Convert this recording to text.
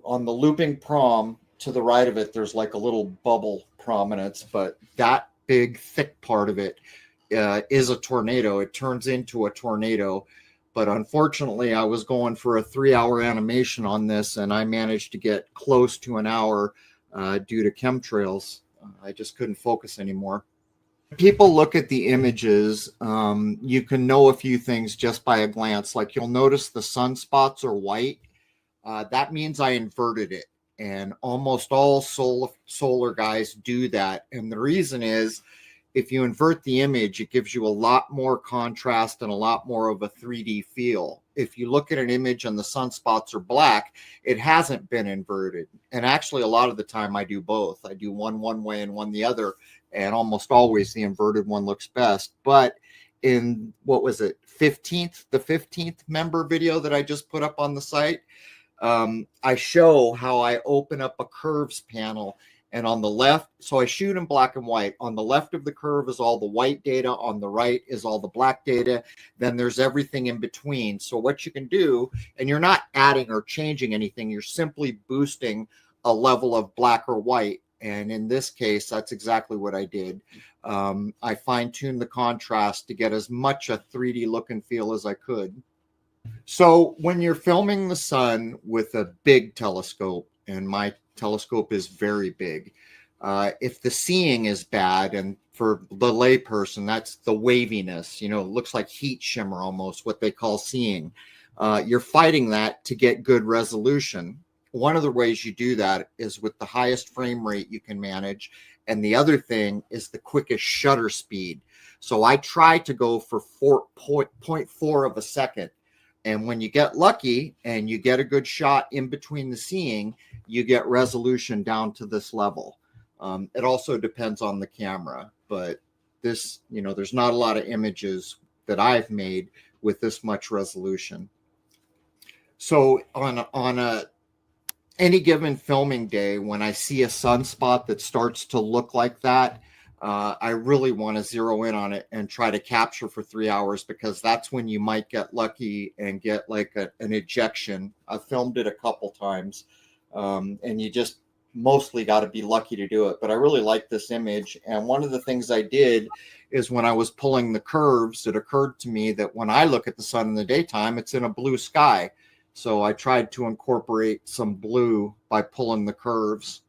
on the looping prom to the right of it, there's like a little bubble prominence, but that big thick part of it is a tornado. It turns into a tornado. But unfortunately, I was going for a 3-hour animation on this, and I managed to get close to an hour due to chemtrails. I just couldn't focus anymore. People look at the images, you can know a few things just by a glance. Like you'll notice the sunspots are white. That means I inverted it. And almost all solar guys do that. And the reason is, if you invert the image, it gives you a lot more contrast and a lot more of a 3D feel. If you look at an image and the sunspots are black, it hasn't been inverted. And actually, a lot of the time I do both. I do one way and one the other. And almost always the inverted one looks best. But in, what was it, the 15th member video that I just put up on the site, I show how I open up a curves panel, and on the left, so I shoot in black and white. On the left of the curve is all the white data. On the right is all the black data. Then there's everything in between. So what you can do, and you're not adding or changing anything, you're simply boosting a level of black or white. And in this case, that's exactly what I did. I fine-tuned the contrast to get as much a 3D look and feel as I could. So when you're filming the sun with a big telescope, and my telescope is very big, if the seeing is bad, and for the layperson, that's the waviness, it looks like heat shimmer almost, what they call seeing. You're fighting that to get good resolution. One of the ways you do that is with the highest frame rate you can manage. And the other thing is the quickest shutter speed. So I try to go for 0.4 of a second. And when you get lucky and you get a good shot in between the seeing, you get resolution down to this level. It also depends on the camera, but this, there's not a lot of images that I've made with this much resolution. So on any given filming day, when I see a sunspot that starts to look like that, I really want to zero in on it and try to capture for 3 hours, because that's when you might get lucky and get like an ejection. I've filmed it a couple times, and you just mostly got to be lucky to do it. But I really like this image. And one of the things I did is when I was pulling the curves, it occurred to me that when I look at the sun in the daytime, it's in a blue sky. So I tried to incorporate some blue by pulling the curves.